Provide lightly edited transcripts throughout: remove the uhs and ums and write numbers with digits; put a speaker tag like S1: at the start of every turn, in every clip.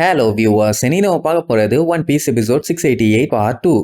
S1: Hello viewers, இனி நம்ம பார்க்க போறது One Piece episode 688 part 2.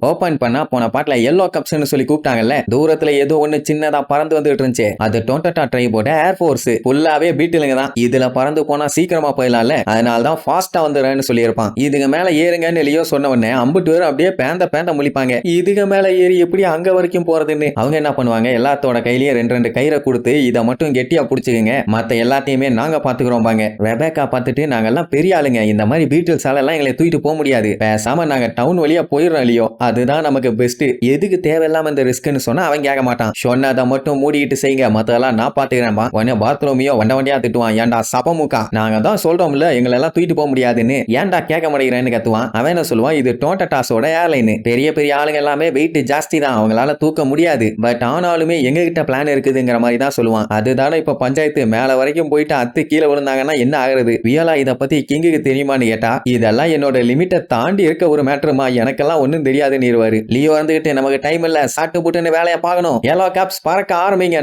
S1: Open பண்ணா போன பாட்டுல எல்லோ கப்ஸ்னு சொல்லி கூப்பிட்டாங்கல்ல. தூரத்துல ஏதோ ஒண்ணு சின்னதா பறந்து வந்துட்டு இருந்துச்சு. அது டொண்டட்டா ட்ரைபோட ஏர்போர்ஸ். ஃபுல்லாவே பீட்டிலுங்க தான். இதுல பறந்து போனா சீக்கிரமா போயிடலாம்ல, அதனாலதான் ஃபாஸ்டா வந்துடுறேன்னு சொல்லியிருப்பான். இதுக்கு மேல ஏறுங்கன்னு லியோ சொன்ன உடனே அம்புட்டு பேரும் அப்படியே பேந்த முழிப்பாங்க. இதுக்கு மேல ஏறி எப்படி அங்க வரைக்கும் போறதுன்னு அவங்க என்ன பண்ணுவாங்க, எல்லாத்தோட கையிலயும் ரெண்டு கயிறை கொடுத்து இதை மட்டும் கெட்டியா புடிச்சுக்கங்க, மத்த எல்லாத்தையுமே நாங்க பாத்துக்கிறோம் பாங்க. ரெபேக்கா பார்த்துட்டு நாங்கெல்லாம் பெரிய ஆளுங்க, இந்த மாதிரி பீட்டில்ஸ் எல்லாம் எங்களை தூக்கிட்டு போக முடியாது, பேசாம நாங்க டவுன் வழியா போயிடுறோம் லியோ, அதுதான் நமக்கு பெஸ்ட், எதுக்கு தேவையில்லாம இந்த ரிஸ்க்னு சொன்னா அவன் கேட்க மாட்டான். சொன்னதை மட்டும் மூடிட்டு செய்யுங்க, மத்தெல்லாம் நான் பாத்துக்கிறேன்பா. உடனே பாத்ரூமியோ வண்டியா திட்டுவான். ஏன்டா சபமுக்கா, நாங்க தான் சொல்றோம்ல எங்களை எல்லாம் தூக்கிட்டு போக முடியாதுன்னு, ஏன்டா கேட்க மாட்டேங்கிறேன்னு கத்துவான். அவன் என்ன சொல்லுவான், இது டொண்டட்டாஸோட ஏர்லைன், பெரிய ஆளுங்க எல்லாமே வெயிட் ஜாஸ்தி தான், அவங்களால தூக்க முடியாது, பட் ஆனாலுமே எங்க கிட்ட பிளான் இருக்குதுங்கிற மாதிரி தான் சொல்லுவான். அதுதானே இப்ப பஞ்சாயத்து மேல வரைக்கும் போயிட்டு அத்து கீழே விழுந்தாங்கன்னா என்ன ஆகுறது, வியலா இதை பத்தி கிங்குக்கு தெரியுமான்னு கேட்டா, இதெல்லாம் என்னோட லிமிட்டை தாண்டி இருக்க ஒரு மேட்டருமா, எனக்கெல்லாம் ஒன்னும் தெரியாதுன்னு இருவாரு. லியோ வந்துகிட்டு நமக்கு டைம் இல்ல, சாட்டு புட்டுன்னு வேலையை பார்க்கணும், எல்லோ கேப்ஸ் பறக்க ஆரம்பிங்க.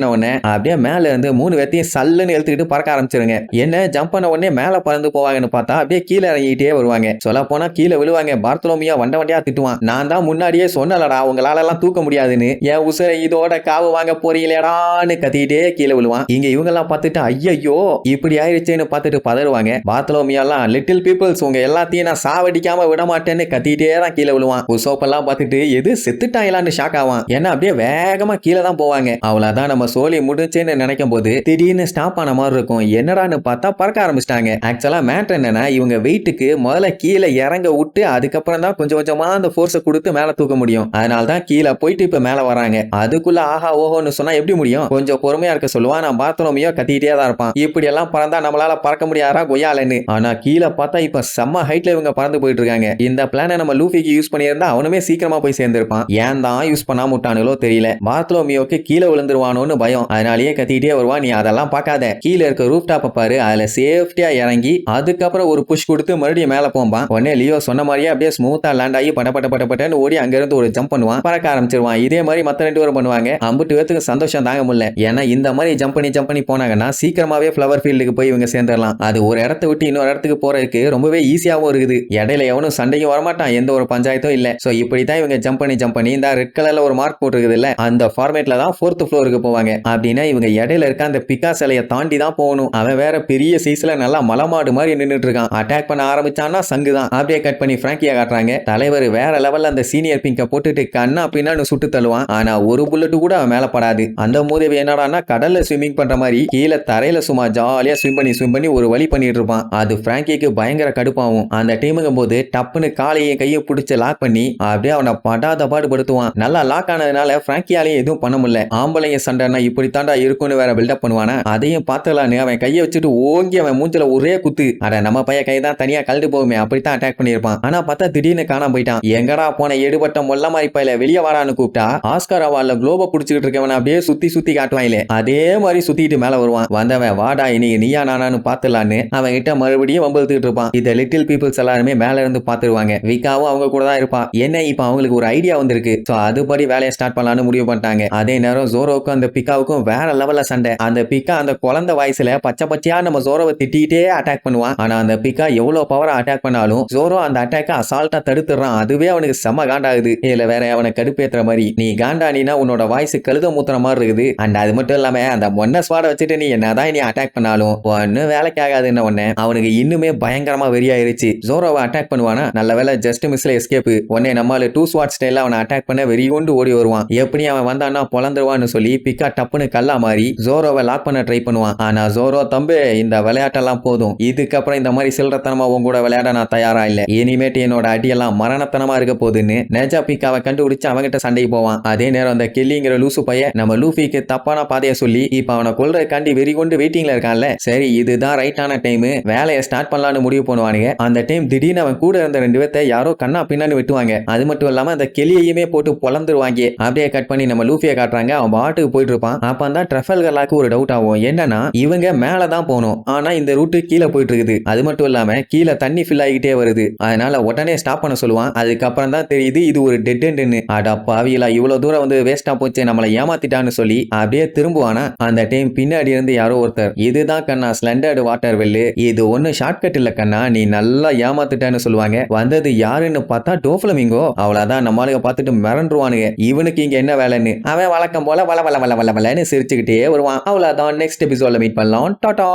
S1: அப்படியே மேல இருந்து 3 வெத்தியும் சல்லுன்னு எழுத்துக்கிட்டு பறக்க ஆரம்பிச்சிருங்க. என்ன ஜம்ப் பண்ண உடனே மேல பறந்து போவாங்கன்னு பார்த்தா அப்படியே கீழே இறங்கிட்டே வருவாங்க. சொல்ல போனா கீழே விழுவாங்க. பார்த்தலோமியா வண்டியா திட்டுவான். நான் தான் முன்னாடியே சொன்னலடா உங்களால எல்லாம் தூக்க முடியாதுன்னு, என் உசுரை இதோட காவு வாங்க போறீங்களேடான்னு கத்திட்டே கீழே விழுவான். இங்க இவங்க எல்லாம் பார்த்துட்டு ஐயோ இப்படி ஆயிடுச்சேன்னு பார்த்துட்டு பதறுவாங்க. பார்த்தலோமியா எல்லாம் லிட்டில் பீப்புள்ஸ் உங்க எல்லாத்தையும் நான் சாவடிக்காம விட மாட்டேன்னு கத்திட்டே தான் கீழே விழுவான். உசோப்பெல்லாம் பார்த்துட்டு எது செத்துட்டாங்களான்னு ஷாக் ஆவான். ஏன்னா அப்படியே வேகமா கீழே தான் போவாங்க. அவ்வளவுதான் நம்ம சோலி முடிச்சுன்னு நினைக்கும் போது திடீர்னு ஸ்டாப் ஆன மாதிரி இருக்கும். என்னடான்னு பார்த்தா பறக்க ஆரம்பிச்சிட்டாங்க. ஆக்சுவலா மேட்டர் என்னன்னா, இவங்க வெயிட்டுக்கு முதல்ல கீழே இறங்க விட்டு அதுக்கப்புறம் தான் கொஞ்சம் கொஞ்சமா அந்த போர்ஸை கொடுத்து மேல தூக்க முடியும். அதனால தான் கீழே போயிட்டு இப்ப மேல வராங்க. அதுக்குள்ள ஆஹா ஓஹோன்னு சொன்னா எப்படி முடியும், கொஞ்சம் பொறுமையா இருக்க சொல்லுவான். நான் பாத்ரூமியோ கத்திட்டே தான் இருப்பான். இப்படி எல்லாம் பறந்தா நம்மளால பறக்க முடியாதா கொய்யாலன்னு. ஆனா கீழே பார்த்தா இப்ப செம்ம ஹைட்ல இவங்க பறந்து போயிட்டு இருக்காங்க. இந்த பிளானை நம்ம லூஃபிக்கு யூஸ் பண்ணியிருந்தா அவனுமே சீக்கிரமா போய் சேர்ந்திருப்பான். ஏன் தான் யூஸ் பண்ணாம விட்டானுங்களோ தெரியல. பார்த்தலோமியோக்கு கீழே விழுந்துருவானோன்னு பயம், அதனாலேயே கத்திட்டே வருவான். நீ அதெல்லாம் பார்க்காத, கீழே இருக்க ரூஃப் டாப்பை பாரு, அதுல சேஃப்டியா இறங்கி அதுக்கப்புறம் ஒரு புஷ் கொடுத்து மறுபடியும் மேல போவான். உடனே லியோ சொன்ன மாதிரியே அப்படியே ஸ்மூத்தா லேண்ட் ஆகி பட்டப்பட்டன்னு ஓடி அங்க இருந்து ஒரு ஜம்ப் பண்ணுவான், பறக்க ஆரம்பிச்சிருவான். இதே மாதிரி மத்த 2 பேரும் பண்ணுவாங்க. அம்புட்டு பேத்துக்கு சந்தோஷம் தாங்க முடியல. ஏன்னா இந்த மாதிரி ஜம்ப் பண்ணி போனாங்கன்னா சீக்கிரமாவே ஃபிளவர் ஃபீல்டுக்கு போய் இவங்க சேர்ந்துடலாம். அது ஒரு இடத்தை விட்டு இன்னொரு இடத்துக்கு போறதுக்கு ரொம்பவே ஈஸியாவும் இருக்குது. இடையில எவனும் சண்டையும் வரமாட்டான், எந்த ஒரு பஞ்சாயத்தும் இல்ல. சோ இப்படித்தான் இவங்க ஜம்ப் பண்ணி இந்த ரெட் கலர்ல ஒரு மார்க் போட்டுருக்குது இல்ல, அந்த ஃபார்மேட்ல தான் 4th ஃப்ளோருக்கு போவாங்க. அப்படின்னா இவங்க இடையில இருக்க அந்த பிக்கா சிலையை தாண்டி தான் போகணும். அவன் வேற பெரிய சைஸ்ல நல்லா மலமாடு மாதிரி நின்னுட்டு இருக்கான். அட்டாக் பண்ண ஆரம்பிச்சான்னா சங்கு தான். அப்படியே கட் பண்ணி பிராங்கியா காட்டுறாங்க. தலைவர் வேற லெவல்ல அந்த சீனியர் பிங்க போட்டுட்டு கண்ணா பின்னான்னு சுட்டு தள்ளுவான். ஆனா ஒரு புல்லட் கூட அவன் மேல படாது. அந்த மூதேவி என்னடான்னா கடல்ல ஸ்விம்மிங் பண்ற மாதிரி கீழே தரையில சும்மா ஜாலியா ஸ்விம் பண்ணி ஒரு வழி பண்ணிட்டு இருப்பான். அது பிராங்கிக்கு பயங்கர கடுப்பாகும். அந்த டைமுங்கும் போது டப்புன்னு காலையை கையை பிடிச்சு லாக் பண்ணி அப்படியே அவனை படாத பாடுபடுத்துவான். நல்லா லாக் ஆனதுனால பிராங்கியாலையும் எதுவும் பண்ண முடியல. ஆம்பளைங்க சண்டைனா இப்படி தாண்டா இருக்குன்னு வேற பில்டப் பண்ணுவானா, அதையும் பார்த்தலான்னு அவன் கையை வச்சுட்டு ஓங்கி அவன் மூஞ்சில ஒரே குத்து. அட நம்ம பைய கை தான் தனியா கழட்டு போகுமே, அப்படித்தான் அட்டாக் பண்ணிருப்பான். ஆனா பார்த்தா திடீர்னு காணாம போயிட்டான். எங்கடா போன எடுபட்ட மொல்ல மாதிரி பையில வெளியே வாடான்னு கூப்பிட்டா ஆஸ்கார் அவார்ட்ல குளோப புடிச்சுக்கிட்டு இருக்கவன் அப்படியே சுத்தி காட்டுவாங்களே, அதே மாதிரி சுத்திட்டு மேல வருவான். வந்தவன் வாடா இன்னைக்கு நீயா நானான்னு பாத்துலான்னு அவன் கிட்ட மறுபடியும் வம்பழுத்துக்கிட்டு இருப்பான். இத லிட்டில் பீப்புள்ஸ் எல்லாருமே மேல இருந்து பாத்துருவாங்க. விகாவும் அவங்க கூட தான் இருப்பா. என்ன இப்ப அவங்களுக்கு ஒரு ஐடியா வந்திருக்கு. சோ அதுபடி வேலையை ஸ்டார்ட் பண்ணலாம்னு முடிவு பண்ணிட்டாங்க. அதே நேரம் ஜோரோவுக்கும் அந்த பிக்காவுக்கும் வேற லெவல்ல சண்டை. அந்த பிக்கா அந்த குழந்தை வயசுல பச்சையா நம்ம ஜோரோவை திட்டிகிட்டே அட்டாக் பண்ணுவான். ஆனா அந்த பிக்கா எவ்வளவு பவரா அட்டாக் பண்ணாலும் ஜோரோ அந்த அட்டாக்க அசால்ட்டா தடுத்துறான். அதுவே அவனுக்கு செம்ம காண்டாகுது. இல்ல வேற அவனை கடுப்பேத்துற மாதிரி, நீ காண்டானினா உன்னோட வாய்ஸ் கழுத மூத்துற மாதிரி இருக்குது. அண்ட் அது மட்டும் இல்லாம அந்த மொன்ன ஸ்வாட வச்சுட்டு நீ என்னதான் நீ அட்டாக் பண்ணாலும் ஒன்னும் வேலைக்கு ஆகாதுன்னு உடனே அவனுக்கு இன்னுமே பயங்கரமா வெறியாயிருச்சு. ஜோரோவை அட்டாக் பண்ணுவானா, நல்ல வேலை ஜஸ்ட் மிஸ்ல எஸ்கேப். உடனே நம்மால 2 ஸ்வாட் ஸ்டைல்ல அவனை அட்டாக் பண்ண வெறி கொண்டு ஓடி வருவான். எப்படி அவன் வந்தான்னா பொழந்துருவான்னு சொல்லி பிக்கா டப்புன்னு கல்லா மாறி ஜோரோவை லாக் பண்ண ட்ரை பண்ணுவான். ஆனா ஜோரோ தம்பி இந்த விளையாட்டெல்லாம் போதும், இதுக்கப்புறம் இந்த மாதிரி சில்லறத்தனமா உன் கூட விளையாட நான் தயாரா இல்ல, இனிமேட்டு என்னோட அடியெல்லாம் மரணத்தனமா இருக்க போகுதுன்னு நேஜா பிக்காவை கண்டுபிடிச்சு அவங்கிட்ட சண்டைக்கு போவான். அதே நேரம் அந்த கெல்லிங்கிற லூசு பைய நம்ம லூஃபிக்கு தப்பான பாதையை சொல்லி இப்ப அவனை கொல்றதுக்காண்டி வெறி கொண்டு வெயிட்டிங்ல இருக்கான்ல. சரி இதுதான் ரைட்டான டைம், வேலையை ஸ்டார்ட் பண்ணலான்னு முடிவு பண்ணுவானுங்க. அந்த டைம் திடீர்னு அவன் கூட இருந்த 2 பேர்த்த யாரோ கண்ணா பின்னான்னு வெட்டுவாங்க. அது மட்டும் இல்லாம அந்த கெளியையுமே போட்டு பொளந்துருவாங்க. அப்படியே கட் பண்ணி நம்ம லூஃபியை காட்டுறாங்க. அவன் பாட்டுக்கு போயிட்டு இருப்பான். அப்பதான் ட்ரஃபல்கர் லாக்கு ஒரு டவுட் ஆகும். என்னன்னா இவங்க மேலதான் போகணும், ஆனா இந்த ரூட்டு கீழே போயிட்டு இருக்குது. அது மட்டும் இல்லாம கீழே தண்ணி ஃபில் ஆகிட்டே வருது. அதனால உடனே ஸ்டாப் பண்ண சொல்லுவான். அதுக்கப்புறம் தான் தெரியுது இது ஒரு டெட் எண்டுன்னு. அட பாவிகளா, இவ்வளவு தூரம் வந்து வேஸ்டா போச்சு, நம்மளை ஏமாத்திட்டான்னு சொல்லி அப்படியே திரும்புவானா. அந்த டைம் பின்னாடி இருந்து யாரோ ஒருத்தர், இதுதான் கண்ணா ஸ்லண்டர்டு வாட்டர் வெல்லு, இது ஒண்ணு ஷார்ட்கட் இல்ல கண்ணா, நீ நல்லா ஏமாத்திட்டான்னு சொல்லுவாங்க. வந்தது யாருன்னு பார்த்தா டோஃப்ளமிங்கோ. அவ்வளவுதான், நம்மளுக்கு பார்த்துட்டு மிரண்டுருவானுங்க. இவனுக்கு இங்க என்ன வேலைன்னு அவன் வழக்கம் போல வள வள வள வள வளன்னு சிரிச்சுக்கிட்டே வருவான். அவ்வளவுதான், நெக்ஸ்ட் எபிசோட்ல மீட் பண்ணலாம். டாடா.